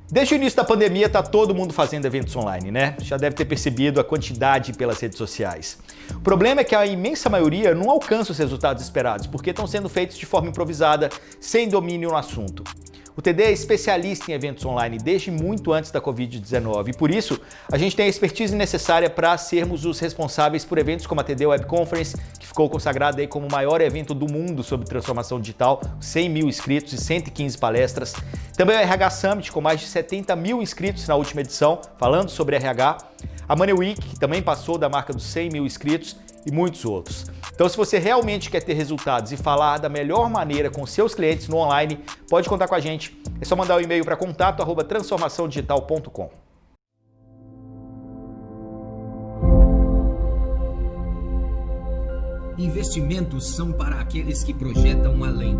Desde o início da pandemia, tá todo mundo fazendo eventos online, né? Já deve ter percebido a quantidade pelas redes sociais. O problema é que a imensa maioria não alcança os resultados esperados, porque estão sendo feitos de forma improvisada, sem domínio no assunto. O TD é especialista em eventos online desde muito antes da Covid-19 e por isso a gente tem a expertise necessária para sermos os responsáveis por eventos como a TD Web Conference, que ficou consagrada aí como o maior evento do mundo sobre transformação digital, 100 mil inscritos e 115 palestras. Também o RH Summit, com mais de 70 mil inscritos na última edição, falando sobre RH. A Money Week, que também passou da marca dos 100 mil inscritos e muitos outros. Então, se você realmente quer ter resultados e falar da melhor maneira com seus clientes no online, pode contar com a gente. É só mandar um e-mail para contato@transformaçãodigital.com. Investimentos são para aqueles que projetam além,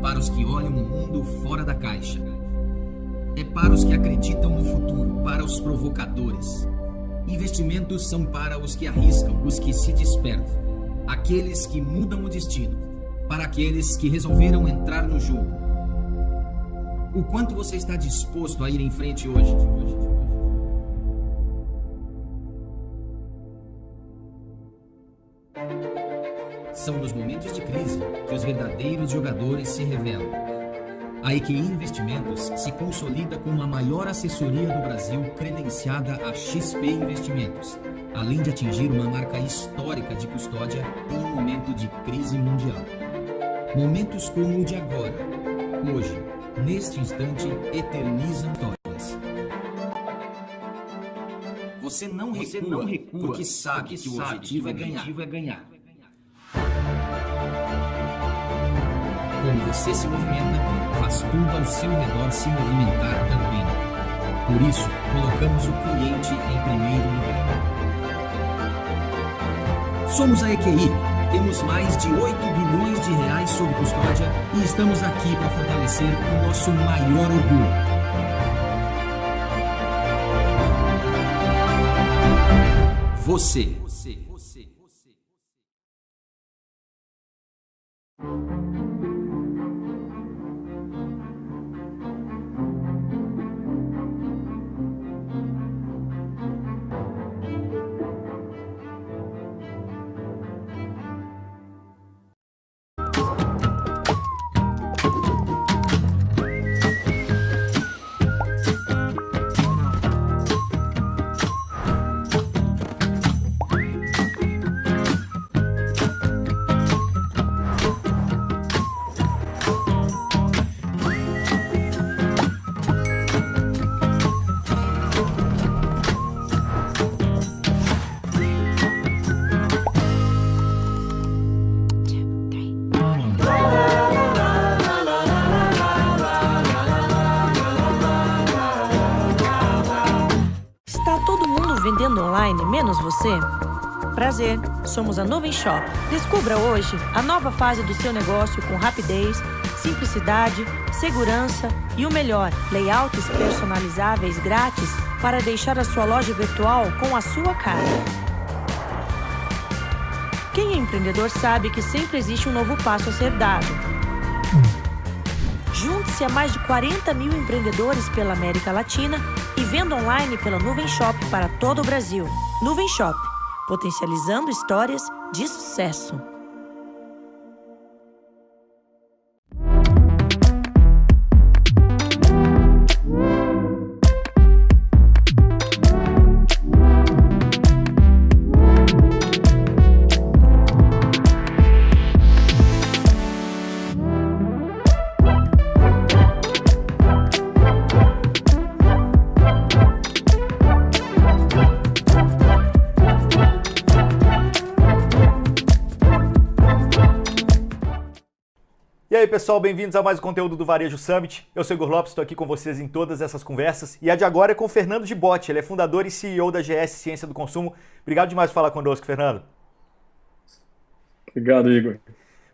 para os que olham o mundo fora da caixa. É para os que acreditam no futuro, para os provocadores. Investimentos são para os que arriscam, os que se despertam. Aqueles que mudam o destino, para aqueles que resolveram entrar no jogo. O quanto você está disposto a ir em frente hoje? São nos momentos de crise que os verdadeiros jogadores se revelam. A EQI Investimentos se consolida como a maior assessoria do Brasil credenciada a XP Investimentos, além de atingir uma marca histórica de custódia em um momento de crise mundial. Momentos como o de agora, hoje, neste instante, eternizam histórias. Você não recua porque sabe que o objetivo é ganhar. Quando você se movimenta, faz tudo ao seu redor se movimentar também. Por isso, colocamos o cliente em primeiro lugar. Somos a EQI, temos mais de 8 bilhões de reais sob custódia e estamos aqui para fortalecer o nosso maior orgulho. Você. Vendendo online, menos você? Prazer, somos a Nuvem Shop. Descubra hoje a nova fase do seu negócio com rapidez, simplicidade, segurança e o melhor, layouts personalizáveis grátis para deixar a sua loja virtual com a sua cara. Quem é empreendedor sabe que sempre existe um novo passo a ser dado. Junte-se a mais de 40 mil empreendedores pela América Latina e venda online pela Nuvem Shop para todo o Brasil. Nuvem Shop, potencializando histórias de sucesso. E aí pessoal, bem-vindos a mais um conteúdo do Varejo Summit. Eu sou Igor Lopes, estou aqui com vocês em todas essas conversas. E a de agora é com o Fernando Gibotti, ele é fundador e CEO da GS Ciência do Consumo. Obrigado demais por falar conosco, Fernando. Obrigado, Igor.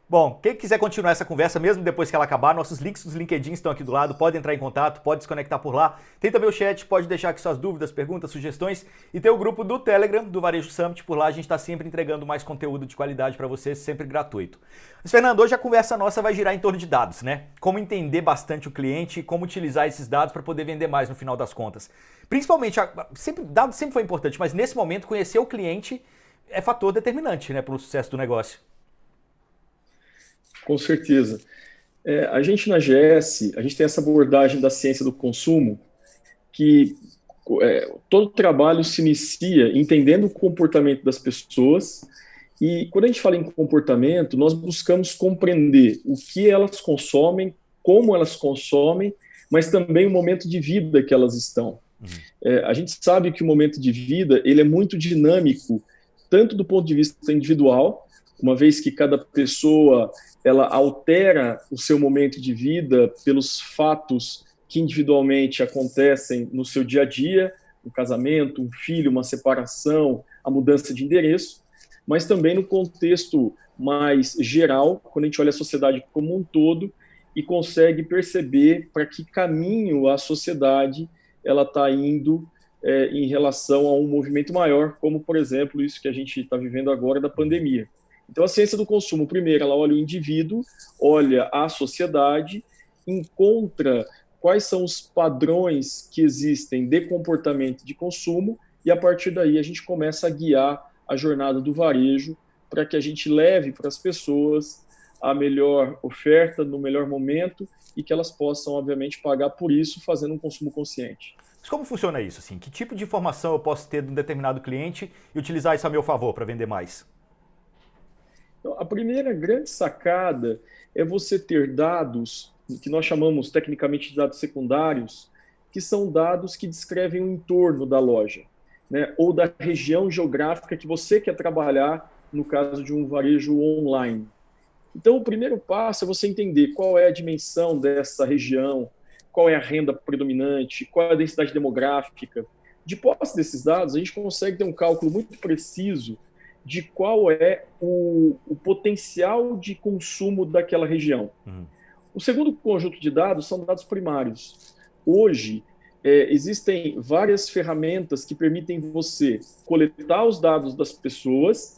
Bom, quem quiser continuar essa conversa, mesmo depois que ela acabar, nossos links dos LinkedIn estão aqui do lado, pode entrar em contato, pode se conectar por lá. Tem também o chat, pode deixar aqui suas dúvidas, perguntas, sugestões. E tem o grupo do Telegram, do Varejo Summit, por lá a gente está sempre entregando mais conteúdo de qualidade para vocês, sempre gratuito. Mas, Fernando, hoje a conversa nossa vai girar em torno de dados, né? Como entender bastante o cliente e como utilizar esses dados para poder vender mais no final das contas. Principalmente, dados sempre foi importante, mas nesse momento conhecer o cliente é fator determinante, né, para o sucesso do negócio. Com certeza. A gente na GS, a gente tem essa abordagem da ciência do consumo, que todo trabalho se inicia entendendo o comportamento das pessoas, e quando a gente fala em comportamento, nós buscamos compreender o que elas consomem, como elas consomem, mas também o momento de vida que elas estão. A gente sabe que o momento de vida ele é muito dinâmico, tanto do ponto de vista individual, uma vez que cada pessoa ela altera o seu momento de vida pelos fatos que individualmente acontecem no seu dia a dia, um casamento, um filho, uma separação, a mudança de endereço, mas também no contexto mais geral, quando a gente olha a sociedade como um todo e consegue perceber para que caminho a sociedade ela está indo em relação a um movimento maior, como, por exemplo, isso que a gente está vivendo agora da pandemia. Então, a ciência do consumo, primeiro, ela olha o indivíduo, olha a sociedade, encontra quais são os padrões que existem de comportamento de consumo e, a partir daí, a gente começa a guiar a jornada do varejo para que a gente leve para as pessoas a melhor oferta no melhor momento e que elas possam, obviamente, pagar por isso, fazendo um consumo consciente. Mas como funciona isso? Assim? Que tipo de informação eu posso ter de um determinado cliente e utilizar isso a meu favor para vender mais? Então, a primeira grande sacada é você ter dados, que nós chamamos tecnicamente de dados secundários, que são dados que descrevem o entorno da loja, né, ou da região geográfica que você quer trabalhar, no caso de um varejo online. Então, o primeiro passo é você entender qual é a dimensão dessa região, qual é a renda predominante, qual é a densidade demográfica. De posse desses dados, a gente consegue ter um cálculo muito preciso de qual é o potencial de consumo daquela região. O segundo conjunto de dados são dados primários. Hoje, existem várias ferramentas que permitem você coletar os dados das pessoas,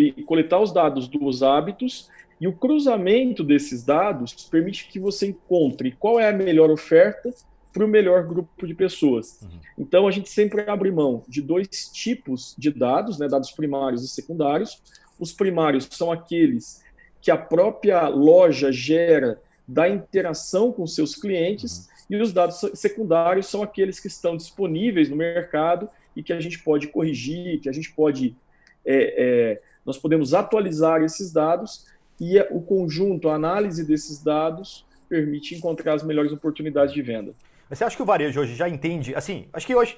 e coletar os dados dos hábitos, e o cruzamento desses dados permite que você encontre qual é a melhor oferta para o melhor grupo de pessoas. Então, a gente sempre abre mão de dois tipos de dados, né, dados primários e secundários. Os primários são aqueles que a própria loja gera da interação com seus clientes, e os dados secundários são aqueles que estão disponíveis no mercado e que a gente pode corrigir, que a gente pode... nós podemos atualizar esses dados, e o conjunto, a análise desses dados, permite encontrar as melhores oportunidades de venda. Você acha que o varejo hoje já entende, assim, acho que hoje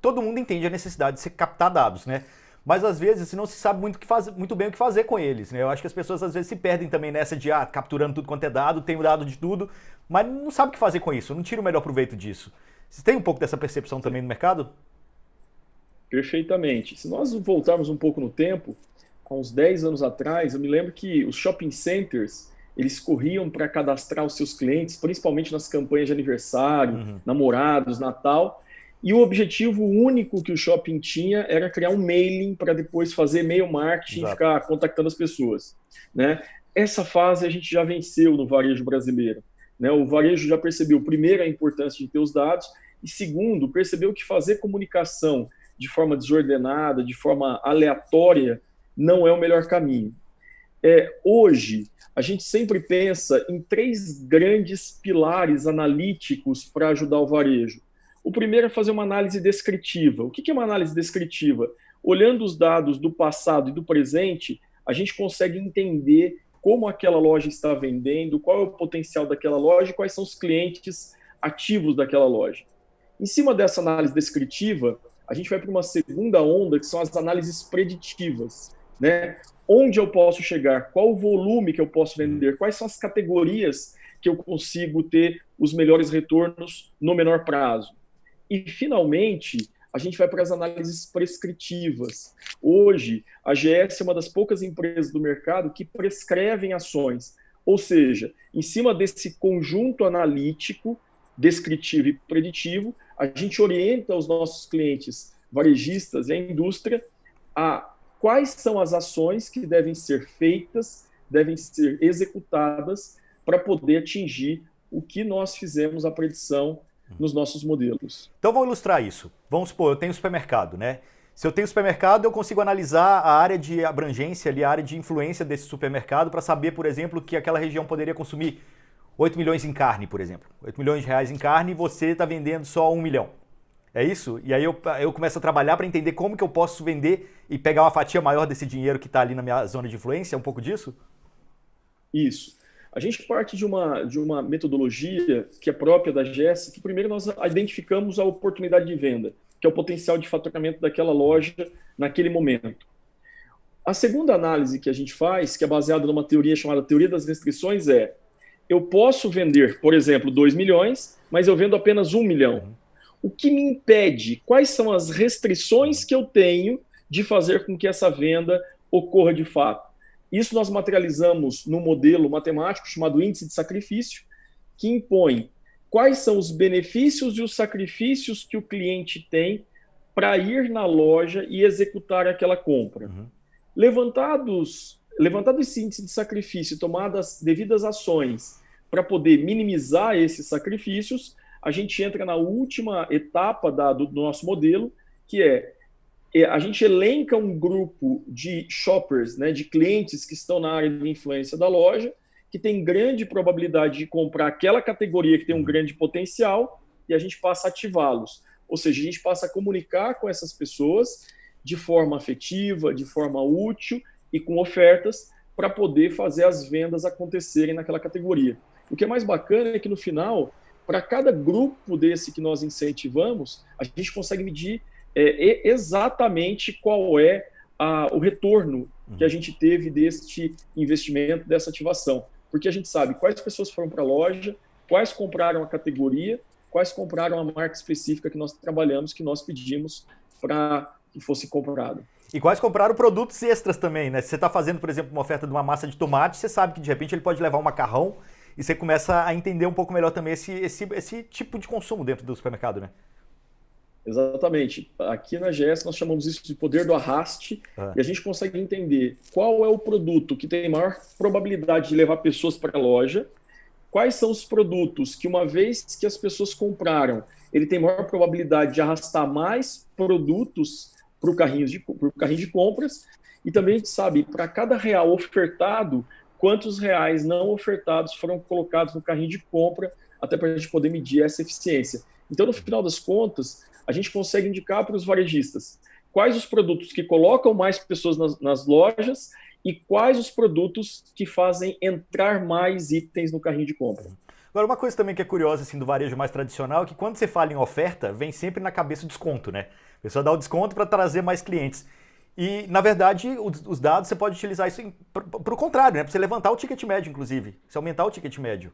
todo mundo entende a necessidade de se captar dados, né? Mas às vezes não se sabe muito bem o que fazer com eles, né? Eu acho que as pessoas às vezes se perdem também nessa de capturando tudo quanto é dado, tenho dado de tudo, mas não sabe o que fazer com isso, não tira o melhor proveito disso. Você tem um pouco dessa percepção também no mercado? Perfeitamente. Se nós voltarmos um pouco no tempo, há uns 10 anos atrás, eu me lembro que os shopping centers, eles corriam para cadastrar os seus clientes, principalmente nas campanhas de aniversário, namorados, Natal, e o objetivo único que o shopping tinha era criar um mailing para depois fazer e-mail marketing e ficar contactando as pessoas, né? Essa fase a gente já venceu no varejo brasileiro, né? O varejo já percebeu, primeiro, a importância de ter os dados, e segundo, percebeu que fazer comunicação de forma desordenada, de forma aleatória, não é o melhor caminho. Hoje, a gente sempre pensa em 3 grandes pilares analíticos para ajudar o varejo. O primeiro é fazer uma análise descritiva. O que é uma análise descritiva? Olhando os dados do passado e do presente, a gente consegue entender como aquela loja está vendendo, qual é o potencial daquela loja e quais são os clientes ativos daquela loja. Em cima dessa análise descritiva, a gente vai para uma segunda onda, que são as análises preditivas, né? Onde eu posso chegar, qual o volume que eu posso vender, quais são as categorias que eu consigo ter os melhores retornos no menor prazo. E, finalmente, a gente vai para as análises prescritivas. Hoje, a GS é uma das poucas empresas do mercado que prescrevem ações, ou seja, em cima desse conjunto analítico, descritivo e preditivo, a gente orienta os nossos clientes varejistas e a indústria a quais são as ações que devem ser feitas, devem ser executadas para poder atingir o que nós fizemos a predição nos nossos modelos. Então vamos ilustrar isso. Vamos supor, eu tenho supermercado, né? Se eu tenho supermercado, eu consigo analisar a área de abrangência, ali, a área de influência desse supermercado para saber, por exemplo, que aquela região poderia consumir 8 milhões em carne, por exemplo. 8 milhões de reais em carne e você está vendendo só 1 milhão. É isso? E aí eu começo a trabalhar para entender como que eu posso vender e pegar uma fatia maior desse dinheiro que está ali na minha zona de influência? É um pouco disso? Isso. A gente parte de uma metodologia que é própria da GES, que primeiro nós identificamos a oportunidade de venda, que é o potencial de faturamento daquela loja naquele momento. A segunda análise que a gente faz, que é baseada numa teoria chamada teoria das restrições, é: eu posso vender, por exemplo, 2 milhões, mas eu vendo apenas 1 milhão. O que me impede? Quais são as restrições que eu tenho de fazer com que essa venda ocorra de fato? Isso nós materializamos num modelo matemático chamado índice de sacrifício, que impõe quais são os benefícios e os sacrifícios que o cliente tem para ir na loja e executar aquela compra. Levantado esse índice de sacrifício e tomadas as devidas ações para poder minimizar esses sacrifícios, a gente entra na última etapa do nosso modelo, que a gente elenca um grupo de shoppers, né, de clientes que estão na área de influência da loja, que tem grande probabilidade de comprar aquela categoria que tem um grande potencial, e a gente passa a ativá-los. Ou seja, a gente passa a comunicar com essas pessoas de forma afetiva, de forma útil e com ofertas para poder fazer as vendas acontecerem naquela categoria. O que é mais bacana é que no final, para cada grupo desse que nós incentivamos, a gente consegue medir exatamente qual é o retorno que a gente teve deste investimento, dessa ativação. Porque a gente sabe quais pessoas foram para a loja, quais compraram a categoria, quais compraram a marca específica que nós trabalhamos, que nós pedimos para que fosse comprado. E quais compraram produtos extras também, né? Se você está fazendo, por exemplo, uma oferta de uma massa de tomate, você sabe que de repente ele pode levar um macarrão e você começa a entender um pouco melhor também esse tipo de consumo dentro do supermercado, né? Exatamente. Aqui na GS nós chamamos isso de poder do arraste, e a gente consegue entender qual é o produto que tem maior probabilidade de levar pessoas para a loja, quais são os produtos que, uma vez que as pessoas compraram, ele tem maior probabilidade de arrastar mais produtos para o carrinho de compras, e também a gente sabe, para cada real ofertado, quantos reais não ofertados foram colocados no carrinho de compra, até para a gente poder medir essa eficiência. Então, no final das contas, a gente consegue indicar para os varejistas quais os produtos que colocam mais pessoas nas lojas e quais os produtos que fazem entrar mais itens no carrinho de compra. Agora, uma coisa também que é curiosa assim, do varejo mais tradicional é que quando você fala em oferta, vem sempre na cabeça o desconto, né? A pessoa dá o desconto para trazer mais clientes. E, na verdade, os dados você pode utilizar isso para o contrário, né? Para você levantar o ticket médio, inclusive. Você aumentar o ticket médio.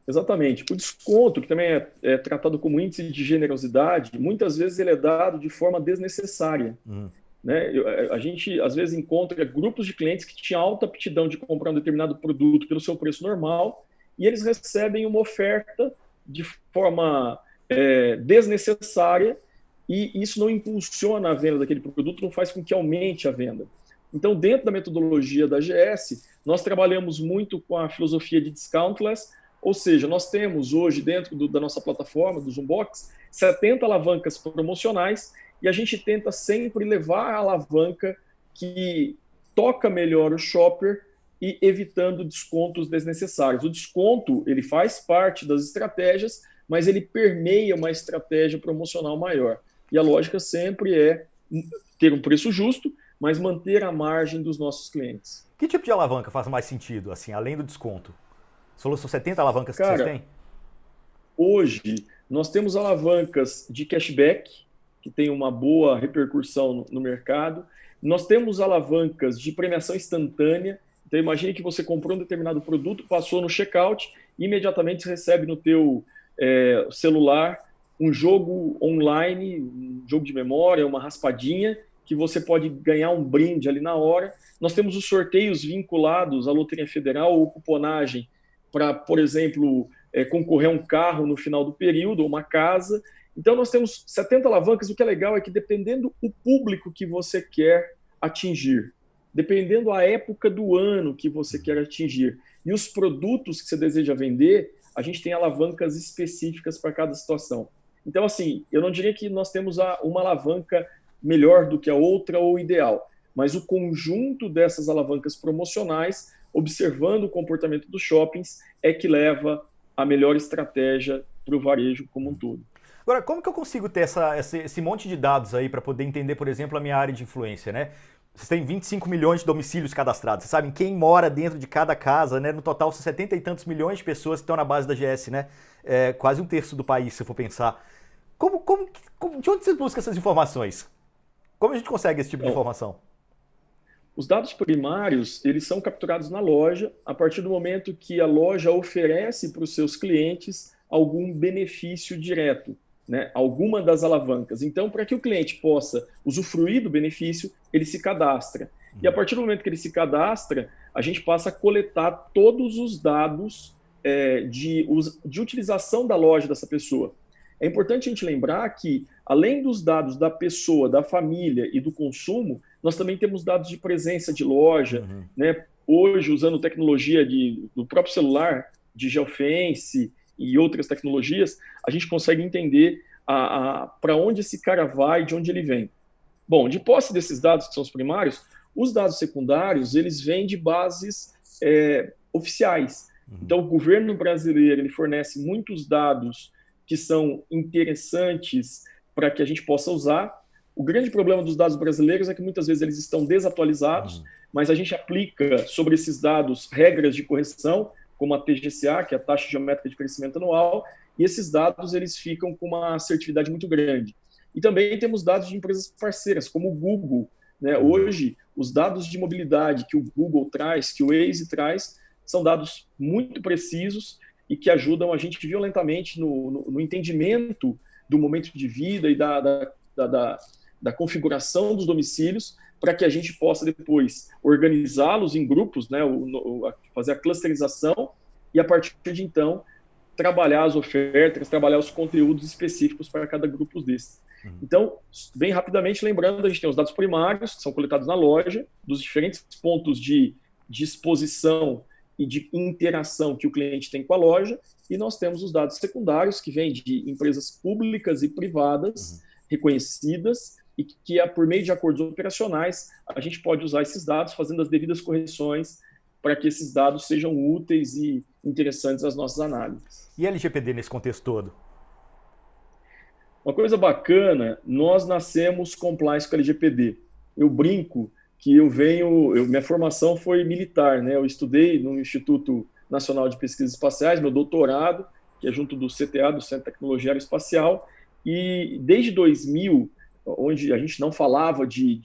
Exatamente. O desconto, que também é tratado como índice de generosidade, muitas vezes ele é dado de forma desnecessária. Né? A gente, às vezes, encontra grupos de clientes que tinham alta aptidão de comprar um determinado produto pelo seu preço normal e eles recebem uma oferta de forma desnecessária e isso não impulsiona a venda daquele produto, não faz com que aumente a venda. Então, dentro da metodologia da GS, nós trabalhamos muito com a filosofia de discountless, ou seja, nós temos hoje dentro da nossa plataforma, do Zoombox, 70 alavancas promocionais e a gente tenta sempre levar a alavanca que toca melhor o shopper e evitando descontos desnecessários. O desconto, ele faz parte das estratégias, mas ele permeia uma estratégia promocional maior. E a lógica sempre é ter um preço justo, mas manter a margem dos nossos clientes. Que tipo de alavanca faz mais sentido, assim, além do desconto? São 70 alavancas que vocês têm? Hoje, nós temos alavancas de cashback, que tem uma boa repercussão no mercado. Nós temos alavancas de premiação instantânea. Então, imagine que você comprou um determinado produto, passou no checkout, e imediatamente recebe no teu celular um jogo online, um jogo de memória, uma raspadinha, que você pode ganhar um brinde ali na hora. Nós temos os sorteios vinculados à Loteria Federal ou cuponagem para, por exemplo, concorrer a um carro no final do período, ou uma casa. Então, nós temos 70 alavancas. O que é legal é que, dependendo do público que você quer atingir, dependendo a época do ano que você quer atingir e os produtos que você deseja vender, a gente tem alavancas específicas para cada situação. Então, assim, eu não diria que nós temos uma alavanca melhor do que a outra ou ideal, mas o conjunto dessas alavancas promocionais, observando o comportamento dos shoppings, é que leva a melhor estratégia para o varejo como um todo. Agora, como que eu consigo ter esse monte de dados aí para poder entender, por exemplo, a minha área de influência, né? Vocês têm 25 milhões de domicílios cadastrados, vocês sabem quem mora dentro de cada casa, né? No total, são 70 e tantos milhões de pessoas que estão na base da GS, né? Quase um terço do país, se for pensar. De onde vocês buscam essas informações? Como a gente consegue esse tipo de informação? Os dados primários, eles são capturados na loja a partir do momento que a loja oferece para os seus clientes algum benefício direto, né? Alguma das alavancas. Então, para que o cliente possa usufruir do benefício, ele se cadastra. E a partir do momento que ele se cadastra, a gente passa a coletar todos os dados de utilização da loja dessa pessoa. É importante a gente lembrar que, além dos dados da pessoa, da família e do consumo, nós também temos dados de presença de loja, né? Hoje, usando tecnologia do próprio celular, de geofence e outras tecnologias, a gente consegue entender para onde esse cara vai, de onde ele vem. Bom, de posse desses dados, que são os primários, os dados secundários, eles vêm de bases oficiais. Então, o governo brasileiro ele fornece muitos dados que são interessantes para que a gente possa usar. O grande problema dos dados brasileiros é que muitas vezes eles estão desatualizados, mas a gente aplica sobre esses dados regras de correção, como a TGCA, que é a taxa geométrica de crescimento anual, e esses dados eles ficam com uma assertividade muito grande. E também temos dados de empresas parceiras, como o Google, né? Hoje, os dados de mobilidade que o Google traz, que o Waze traz, são dados muito precisos e que ajudam a gente violentamente no entendimento do momento de vida e da configuração dos domicílios, para que a gente possa depois organizá-los em grupos, né, fazer a clusterização e, a partir de então, trabalhar as ofertas, trabalhar os conteúdos específicos para cada grupo desses. Então, bem rapidamente, lembrando, a gente tem os dados primários, que são coletados na loja, dos diferentes pontos de exposição e de interação que o cliente tem com a loja, e nós temos os dados secundários, que vêm de empresas públicas e privadas, reconhecidas, e que, por meio de acordos operacionais, a gente pode usar esses dados, fazendo as devidas correções, para que esses dados sejam úteis e interessantes às nossas análises. E LGPD nesse contexto todo? Uma coisa bacana, nós nascemos compliance com a LGPD. Eu brinco que minha formação foi militar, né? Eu estudei no Instituto Nacional de Pesquisas Espaciais, meu doutorado, que é junto do CTA, do Centro de Tecnologia Aeroespacial, e desde 2000, onde a gente não falava de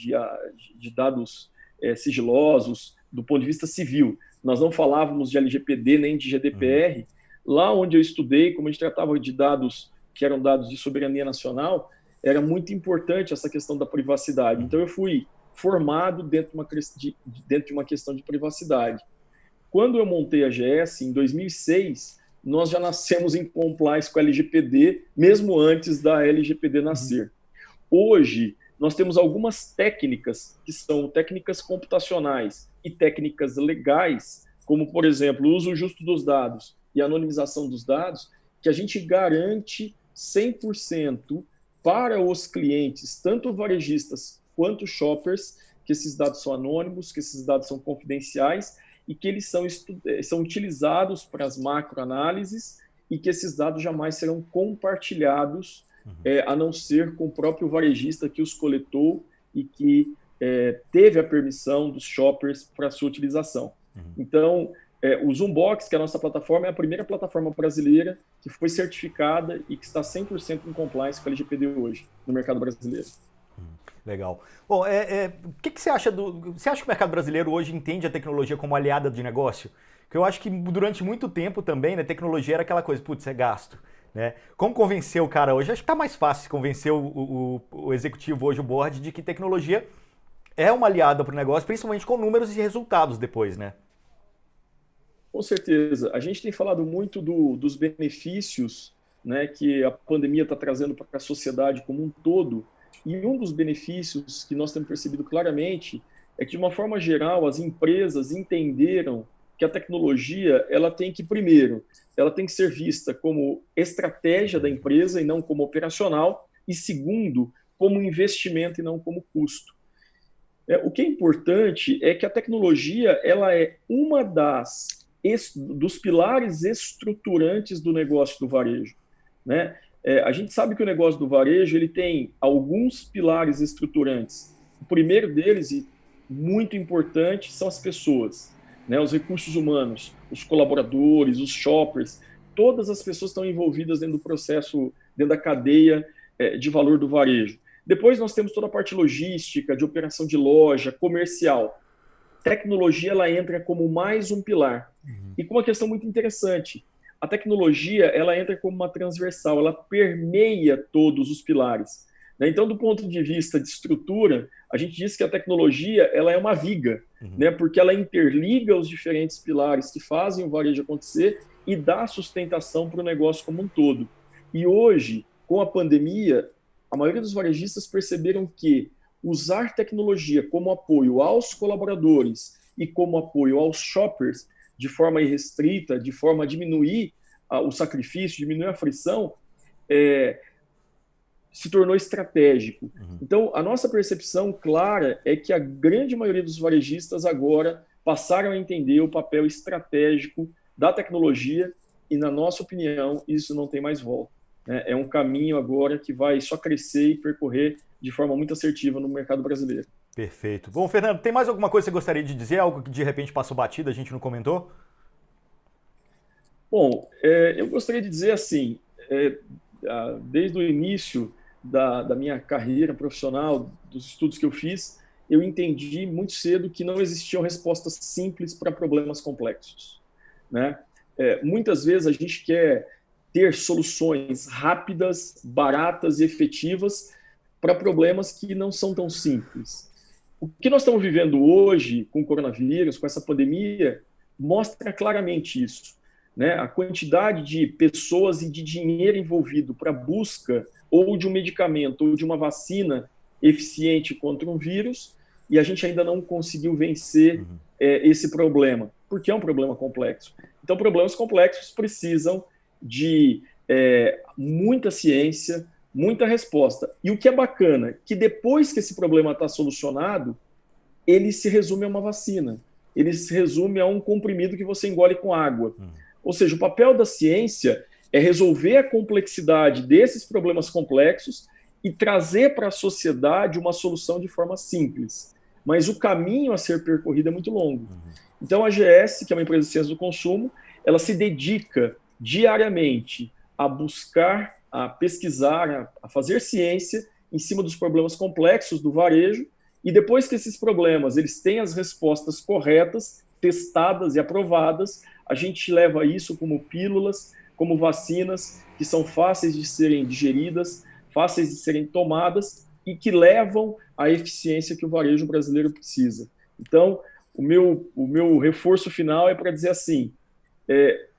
dados sigilosos do ponto de vista civil, nós não falávamos de LGPD nem de GDPR, lá onde eu estudei, como a gente tratava de dados que eram dados de soberania nacional, era muito importante essa questão da privacidade. Então, eu fui formado dentro de uma questão de privacidade. Quando eu montei a GS, em 2006, nós já nascemos em compliance com a LGPD, mesmo antes da LGPD nascer. Hoje, nós temos algumas técnicas, que são técnicas computacionais e técnicas legais, como, por exemplo, o uso justo dos dados e a anonimização dos dados, que a gente garante 100% para os clientes, tanto varejistas quanto shoppers, que esses dados são anônimos, que esses dados são confidenciais e que eles são utilizados para as macroanálises e que esses dados jamais serão compartilhados, a não ser com o próprio varejista que os coletou e que teve a permissão dos shoppers para sua utilização. Então, o Zoombox, que é a nossa plataforma, é a primeira plataforma brasileira que foi certificada e que está 100% em compliance com a LGPD hoje, no mercado brasileiro. Legal. Bom, o que você acha Você acha que o mercado brasileiro hoje entende a tecnologia como aliada de negócio? Porque eu acho que durante muito tempo também, né, tecnologia era aquela coisa, putz, é gasto. né? Como convencer o cara hoje? Acho que está mais fácil convencer o executivo hoje, o board, de que tecnologia é uma aliada para o negócio, principalmente com números e resultados depois, né? Com certeza. A gente tem falado muito dos benefícios, né, que a pandemia está trazendo para a sociedade como um todo. E um dos benefícios que nós temos percebido claramente é que, de uma forma geral, as empresas entenderam que a tecnologia, ela tem que, primeiro, ela tem que ser vista como estratégia da empresa e não como operacional, e segundo, como investimento e não como custo. O que é importante é que a tecnologia, ela é uma dos pilares estruturantes do negócio do varejo, né? A gente sabe que o negócio do varejo ele tem alguns pilares estruturantes. O primeiro deles, e muito importante, são as pessoas, né? Os recursos humanos, os colaboradores, os shoppers, todas as pessoas estão envolvidas dentro do processo, dentro da cadeia de valor do varejo. Depois nós temos toda a parte logística, de operação de loja, comercial. Tecnologia ela entra como mais um pilar. E com uma questão muito interessante, a tecnologia ela entra como uma transversal, ela permeia todos os pilares. Então, do ponto de vista de estrutura, a gente diz que a tecnologia ela é uma viga, né? Porque ela interliga os diferentes pilares que fazem o varejo acontecer e dá sustentação para o negócio como um todo. E hoje, com a pandemia, a maioria dos varejistas perceberam que usar tecnologia como apoio aos colaboradores e como apoio aos shoppers de forma irrestrita, de forma a diminuir o sacrifício, diminuir a frição, se tornou estratégico. Então, a nossa percepção clara é que a grande maioria dos varejistas agora passaram a entender o papel estratégico da tecnologia e, na nossa opinião, isso não tem mais volta. É um caminho agora que vai só crescer e percorrer de forma muito assertiva no mercado brasileiro. Perfeito. Bom, Fernando, tem mais alguma coisa que você gostaria de dizer? Algo que de repente passou batido, a gente não comentou? Bom, eu gostaria de dizer assim, desde o início da minha carreira profissional, dos estudos que eu fiz, eu entendi muito cedo que não existiam respostas simples para problemas complexos, né? Muitas vezes a gente quer ter soluções rápidas, baratas e efetivas para problemas que não são tão simples. O que nós estamos vivendo hoje com o coronavírus, com essa pandemia, mostra claramente isso, né? A quantidade de pessoas e de dinheiro envolvido para a busca ou de um medicamento ou de uma vacina eficiente contra um vírus, e a gente ainda não conseguiu vencer esse problema, porque é um problema complexo. Então, problemas complexos precisam de muita ciência, muita resposta. E o que é bacana, que depois que esse problema está solucionado, ele se resume a uma vacina, ele se resume a um comprimido que você engole com água. Ou seja, o papel da ciência é resolver a complexidade desses problemas complexos e trazer para a sociedade uma solução de forma simples. Mas o caminho a ser percorrido é muito longo. Então, a GS, que é uma empresa de ciência do consumo, ela se dedica diariamente a buscar, a pesquisar, a fazer ciência em cima dos problemas complexos do varejo, e depois que esses problemas eles têm as respostas corretas, testadas e aprovadas, a gente leva isso como pílulas, como vacinas, que são fáceis de serem digeridas, fáceis de serem tomadas e que levam à eficiência que o varejo brasileiro precisa. Então, o meu reforço final é para dizer assim,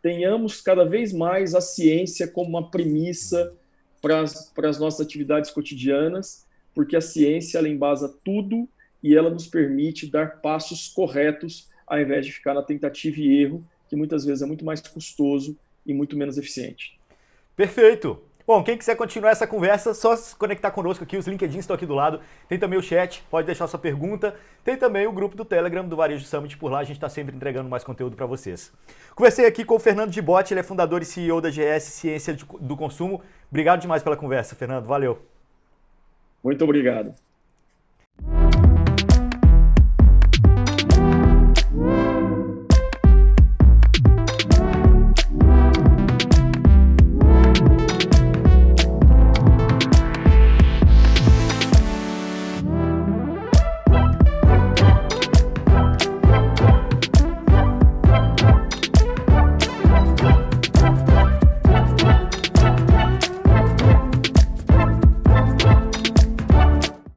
tenhamos cada vez mais a ciência como uma premissa para as nossas atividades cotidianas, porque a ciência ela embasa tudo e ela nos permite dar passos corretos ao invés de ficar na tentativa e erro, que muitas vezes é muito mais custoso e muito menos eficiente. Perfeito! Bom, quem quiser continuar essa conversa, só se conectar conosco aqui, os LinkedIn estão aqui do lado, tem também o chat, pode deixar sua pergunta, tem também o grupo do Telegram do Varejo Summit, por lá a gente está sempre entregando mais conteúdo para vocês. Conversei aqui com o Fernando Gibotti, ele é fundador e CEO da GS Ciência do Consumo. Obrigado demais pela conversa, Fernando, valeu! Muito obrigado.